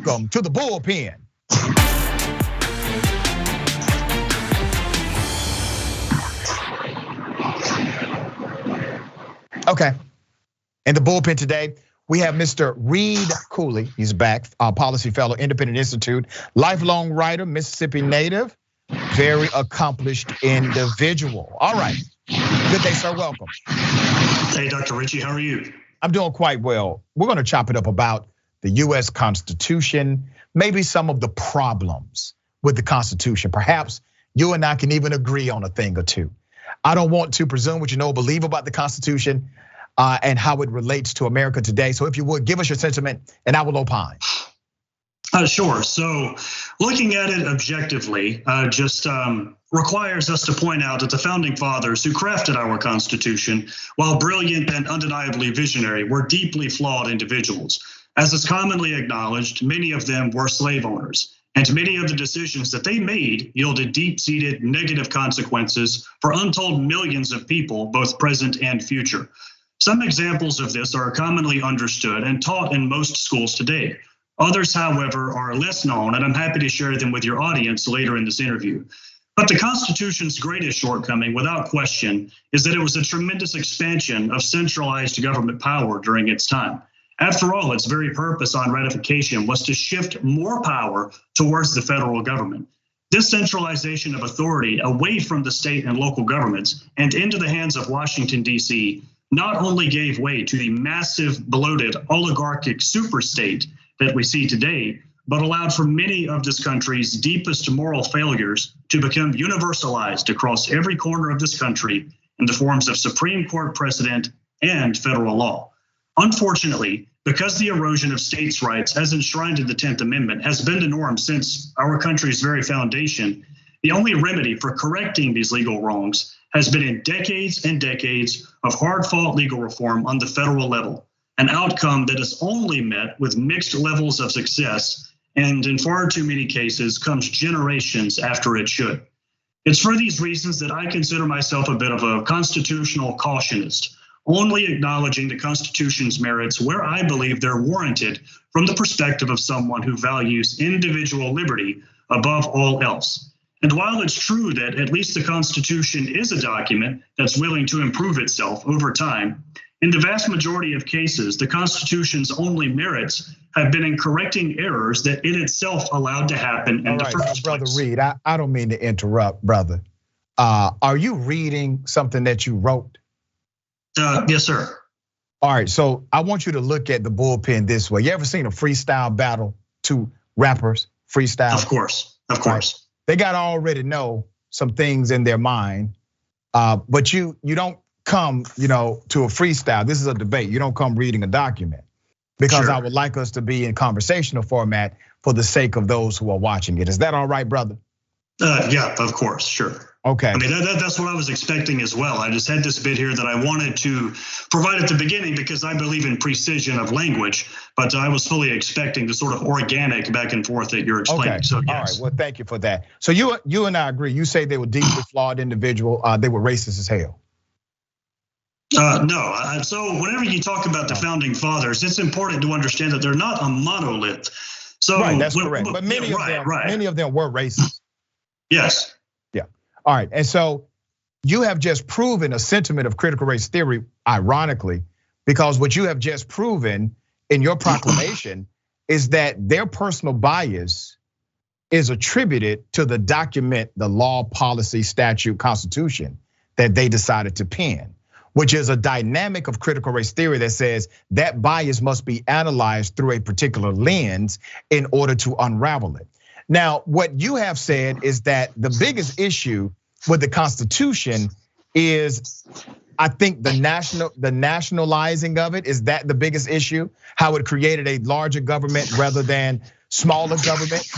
Welcome to the Bullpen. Okay, in the Bullpen today, we have Mr. Reed Cooley. He's back, policy fellow, Independent Institute, lifelong writer, Mississippi native, very accomplished individual. All right, good day, sir, welcome. Hey, Dr. Richey, how are you? I'm doing quite well. We're gonna chop it up about the US Constitution, maybe some of the problems with the Constitution. Perhaps you and I can even agree on a thing or two. I don't want to presume what you know or believe about the Constitution and how it relates to America today. So if you would, give us your sentiment and I will opine. Sure, so looking at it objectively just requires us to point out that the founding fathers who crafted our Constitution, while brilliant and undeniably visionary, were deeply flawed individuals. As is commonly acknowledged, many of them were slave owners. And many of the decisions that they made yielded deep-seated negative consequences for untold millions of people, both present and future. Some examples of this are commonly understood and taught in most schools today. Others, however, are less known, and I'm happy to share them with your audience later in this interview. But the Constitution's greatest shortcoming, without question, is that it was a tremendous expansion of centralized government power during its time. After all, its very purpose on ratification was to shift more power towards the federal government. This centralization of authority away from the state and local governments and into the hands of Washington, D.C. not only gave way to the massive, bloated, oligarchic superstate that we see today, but allowed for many of this country's deepest moral failures to become universalized across every corner of this country in the forms of Supreme Court precedent and federal law. Unfortunately, because the erosion of states' rights as enshrined in the 10th Amendment has been the norm since our country's very foundation, the only remedy for correcting these legal wrongs has been in decades and decades of hard-fought legal reform on the federal level, an outcome that is only met with mixed levels of success and in far too many cases comes generations after it should. It's for these reasons that I consider myself a bit of a constitutional cautionist, only acknowledging the Constitution's merits where I believe they're warranted from the perspective of someone who values individual liberty above all else. And while it's true that at least the Constitution is a document that's willing to improve itself over time, in the vast majority of cases, the Constitution's only merits have been in correcting errors that it itself allowed to happen in the first place. Brother Reed, I don't mean to interrupt, brother. Are you reading something that you wrote? Yes, sir. All right, so I want you to look at the Bullpen this way. You ever seen a freestyle battle, two rappers freestyle? Of course. Right. They got to already know some things in their mind, but you don't come, to a freestyle. This is a debate. You don't come reading a document because sure. I would like us to be in conversational format for the sake of those who are watching it. Is that all right, brother? Yeah, of course, sure. Okay. I mean, that's what I was expecting as well. I just had this bit here that I wanted to provide at the beginning because I believe in precision of language, but I was fully expecting the sort of organic back and forth that you're explaining. Okay. So yes. All right, well, thank you for that. So you and I agree. You say they were deeply flawed individual. They were racist as hell. No, so whenever you talk about the founding fathers, it's important to understand that they're not a monolith. So right, that's correct. But many of them were racist. Yes. Yeah. All right. And so you have just proven a sentiment of critical race theory, ironically, because what you have just proven in your proclamation is that their personal bias is attributed to the document, the law, policy, statute, constitution that they decided to pen, which is a dynamic of critical race theory that says that bias must be analyzed through a particular lens in order to unravel it. Now, what you have said is that the biggest issue with the Constitution is, I think, the nationalizing of it. Is that the biggest issue? How it created a larger government rather than smaller government?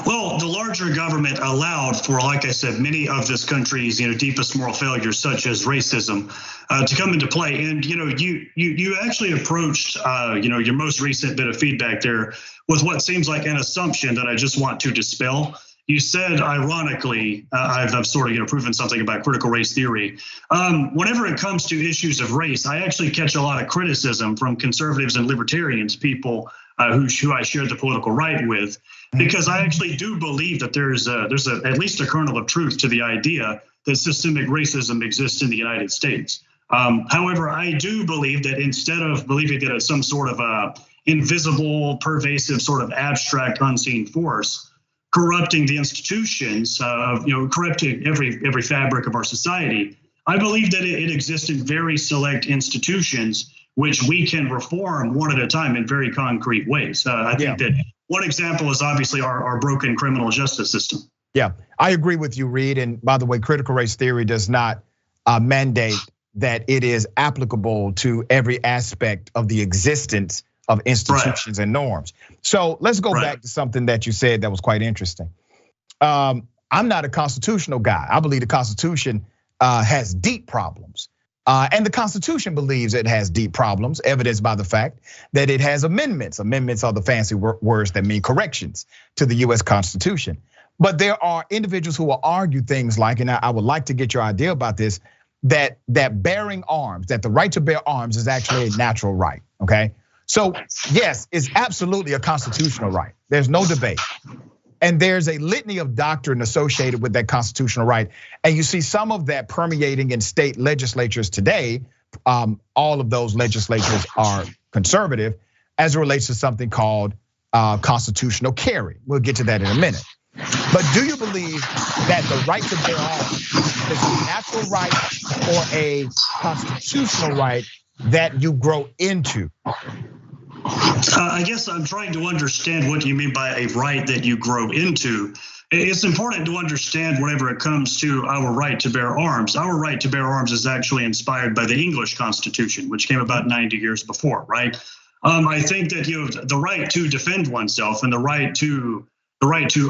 Well, the larger government allowed for, like I said, many of this country's deepest moral failures, such as racism, to come into play. And you actually approached your most recent bit of feedback there with what seems like an assumption that I just want to dispel. you said, ironically, I've sort of proven something about critical race theory. Whenever it comes to issues of race, I actually catch a lot of criticism from conservatives and libertarians, people who I share the political right with, because I actually do believe that there's at least a kernel of truth to the idea that systemic racism exists in the United States. However, I do believe that instead of believing that it's some sort of invisible, pervasive, sort of abstract, unseen force corrupting the institutions, corrupting every fabric of our society, I believe that it exists in very select institutions which we can reform one at a time in very concrete ways. I think that one example is obviously our broken criminal justice system. Yeah, I agree with you, Reed. And by the way, critical race theory does not mandate that it is applicable to every aspect of the existence of institutions and norms. So let's go back to something that you said that was quite interesting. I'm not a constitutional guy. I believe the Constitution has deep problems. And the Constitution believes it has deep problems, evidenced by the fact that it has amendments. Amendments are the fancy words that mean corrections to the US Constitution. But there are individuals who will argue things like, and I would like to get your idea about this, that bearing arms, that the right to bear arms is actually a natural right, okay? So yes, it's absolutely a constitutional right. There's no debate. And there's a litany of doctrine associated with that constitutional right. And you see some of that permeating in state legislatures today. All of those legislatures are conservative as it relates to something called constitutional carry. We'll get to that in a minute. But do you believe that the right to bear arms is a natural right or a constitutional right that you grow into? I guess I'm trying to understand what you mean by a right that you grow into. It's important to understand whenever it comes to our right to bear arms. Our right to bear arms is actually inspired by the English Constitution, which came about 90 years before, right? I think that the right to defend oneself and the right to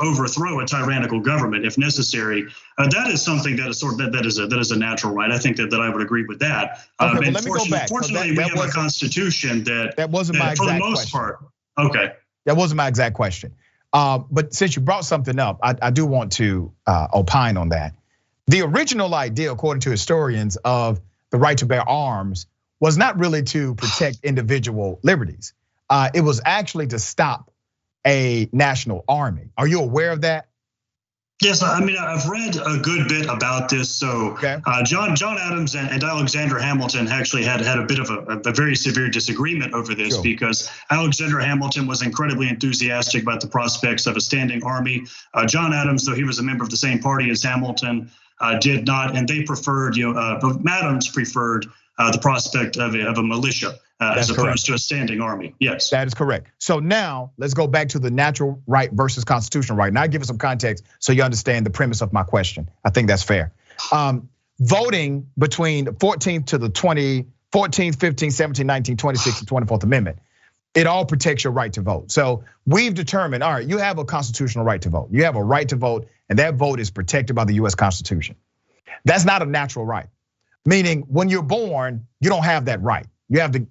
overthrow a tyrannical government if necessary, that is something that is a natural right. I think that I would agree with that. Okay, well, let me go back. Fortunately, we have a constitution that wasn't my exact question. For the most part. Okay. That wasn't my exact question. But since you brought something up, I do want to opine on that. The original idea, according to historians, of the right to bear arms was not really to protect individual liberties. It was actually to stop a national army. Are you aware of that? Yes, I mean, I've read a good bit about this. So John Adams and Alexander Hamilton actually had a bit of a very severe disagreement over this because Alexander Hamilton was incredibly enthusiastic about the prospects of a standing army. John Adams, though he was a member of the same party as Hamilton, did not, and they preferred, Adams preferred the prospect of a militia as opposed to a standing army. Yes, that is correct. So now let's go back to the natural right versus constitutional right. Now, give us some context so you understand the premise of my question. I think that's fair. Voting between the 14th to the 14th, 15th, 17th, 19th, 26th, and 24th Amendment, it all protects your right to vote. So we've determined, all right, you have a constitutional right to vote. You have a right to vote, and that vote is protected by the US Constitution. That's not a natural right. Meaning when you're born, you don't have that right. You have to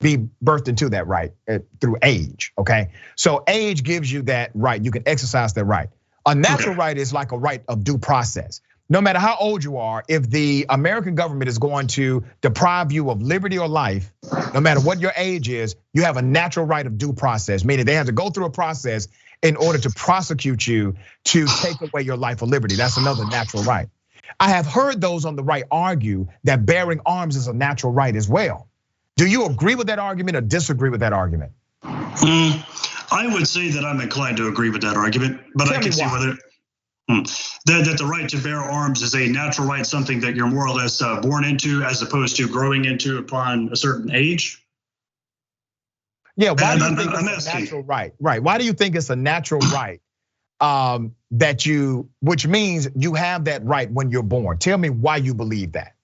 be birthed into that right through age, okay? So age gives you that right. You can exercise that right. A natural right is like a right of due process. No matter how old you are, if the American government is going to deprive you of liberty or life, no matter what your age is, you have a natural right of due process, meaning they have to go through a process in order to prosecute you to take away your life or liberty. That's another natural right. I have heard those on the right argue that bearing arms is a natural right as well. Do you agree with that argument or disagree with that argument? I would say that I'm inclined to agree with that argument, but I can see whether that the right to bear arms is a natural right, something that you're more or less born into as opposed to growing into upon a certain age. Yeah, why do you think it's a natural right? Right, why do you think it's a natural right? Which means you have that right when you're born. Tell me why you believe that.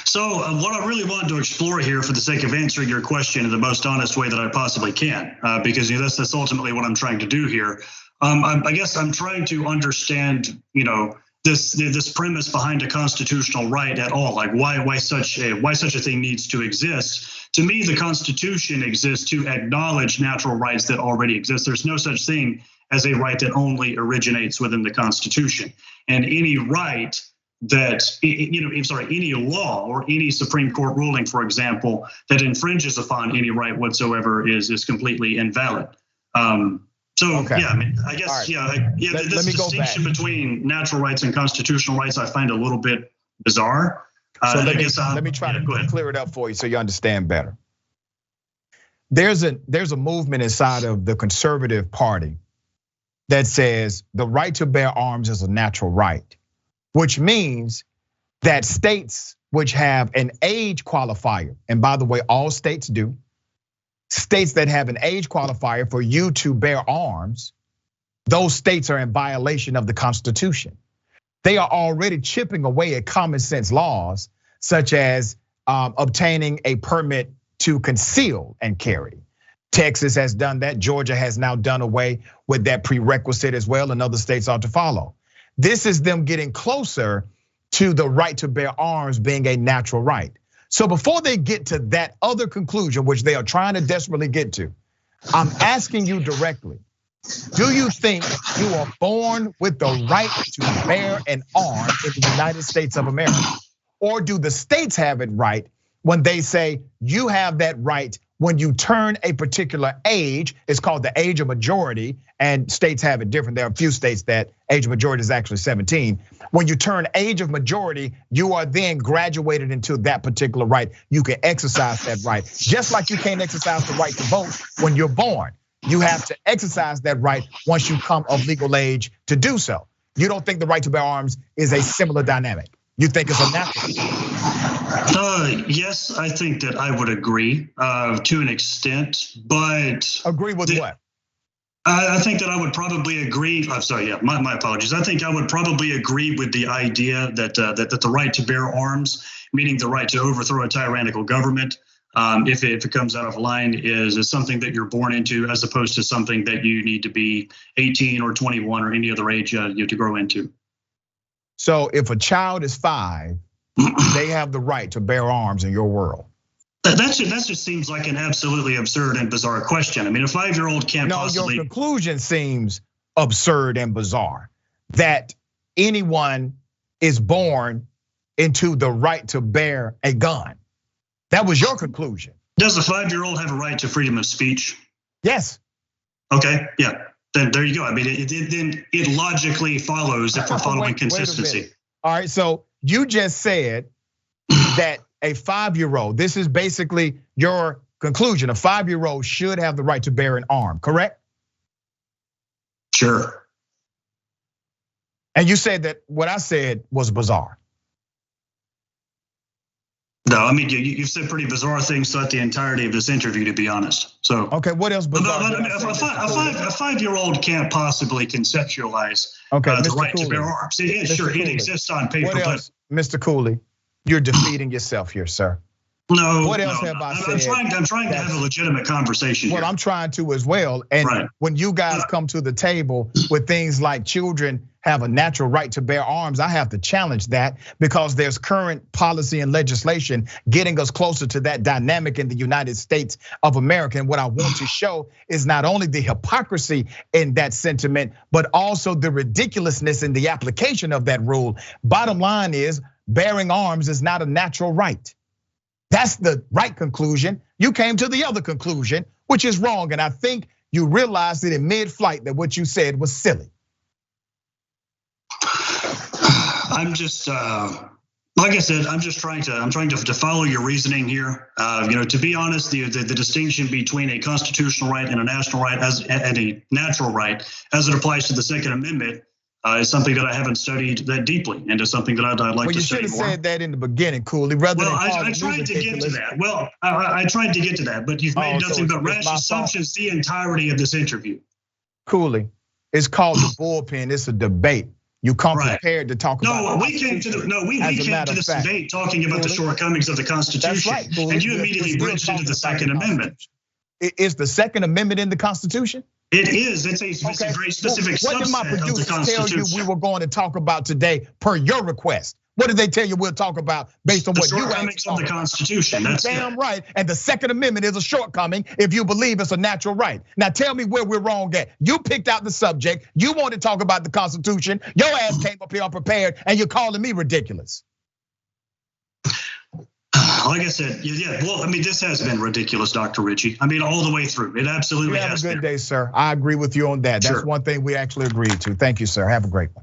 So what I really want to explore here, for the sake of answering your question in the most honest way that I possibly can, because that's ultimately what I'm trying to do here. I guess I'm trying to understand, this premise behind a constitutional right at all. Like why such a thing needs to exist. To me, the Constitution exists to acknowledge natural rights that already exist. There's no such thing as a right that only originates within the Constitution. And any right that, any law or any Supreme Court ruling, for example, that infringes upon any right whatsoever is completely invalid. Okay. Yeah, I mean, I guess, right. This distinction between natural rights and constitutional rights, I find a little bit bizarre. So let me try to clear it up for you so you understand better. There's a movement inside of the conservative party that says the right to bear arms is a natural right, which means that states which have an age qualifier, and by the way, all states do, states that have an age qualifier for you to bear arms, those states are in violation of the Constitution. They are already chipping away at common sense laws, such as obtaining a permit to conceal and carry. Texas has done that. Georgia has now done away with that prerequisite as well, and other states ought to follow. This is them getting closer to the right to bear arms being a natural right. So before they get to that other conclusion, which they are trying to desperately get to, I'm asking you directly, do you think you are born with the right to bear an arm in the United States of America? Or do the states have it right when they say you have that right when you turn a particular age? It's called the age of majority, and states have it different. There are a few states that age of majority is actually 17. When you turn age of majority, you are then graduated into that particular right. You can exercise that right. Just like you can't exercise the right to vote when you're born. You have to exercise that right once you come of legal age to do so. You don't think the right to bear arms is a similar dynamic? You think it's a natural? Yes, I think that I would agree to an extent, but agree with what? I think that I would probably agree. I'm sorry, yeah, my apologies. I think I would probably agree with the idea that the right to bear arms, meaning the right to overthrow a tyrannical government, if it comes out of line, is something that you're born into, as opposed to something that you need to be 18 or 21 or any other age you to grow into. So if a child is 5, they have the right to bear arms in your world. That just seems like an absolutely absurd and bizarre question. I mean, a 5-year-old can't possibly. Your conclusion seems absurd and bizarre, that anyone is born into the right to bear a gun. That was your conclusion. Does a 5-year-old have a right to freedom of speech? Yes. Okay, yeah. Then there you go. I mean, it logically follows if we're following consistency. All right, so you just said that a 5-year-old, this is basically your conclusion, a 5-year-old should have the right to bear an arm, correct? Sure. And you said that what I said was bizarre. No, I mean, you've said pretty bizarre things throughout the entirety of this interview, to be honest. So okay, what else bizarre? A 5-year-old can't possibly conceptualize the right to bear arms. It exists on paper. What else, Mr. Cooley? You're defeating yourself here, sir. No. What else have I said? I'm trying to have a legitimate conversation here. Well, I'm trying to as well. And when you guys come to the table with things like children have a natural right to bear arms, I have to challenge that, because there's current policy and legislation getting us closer to that dynamic in the United States of America. And what I want to show is not only the hypocrisy in that sentiment, but also the ridiculousness in the application of that rule. Bottom line is, bearing arms is not a natural right. That's the right conclusion. You came to the other conclusion, which is wrong. And I think you realized it in mid-flight that what you said was silly. I'm just, like I said, I'm trying to follow your reasoning here. To be honest, the distinction between a constitutional right and a national right and a natural right, as it applies to the Second Amendment, is something that I haven't studied that deeply, and is something that I'd like to study more. You should have said that in the beginning, Cooley. I tried to get to that. Well, I tried to get to that, but you've made nothing but rash assumptions the entirety of this interview. Cooley, it's called the bullpen. It's a debate. You come prepared to talk about. We came to this debate talking about the shortcomings of the Constitution, and you immediately bridged into the Second Amendment. Is the Second Amendment in the Constitution? It is. It's a very specific subset of the Constitution. What did my producers tell you we were going to talk about today per your request? What did they tell you we'll talk about based on what you shortcomings of the Constitution? That's damn right. And the Second Amendment is a shortcoming if you believe it's a natural right. Now tell me where we're wrong at. You picked out the subject. You want to talk about the Constitution. Your ass came up here unprepared, and you're calling me ridiculous. Like I said, yeah. Well, I mean, this has been ridiculous, Dr. Richey. I mean, all the way through. It absolutely has been. Have a good day, sir. I agree with you on that. That's one thing we actually agreed to. Thank you, sir. Have a great one.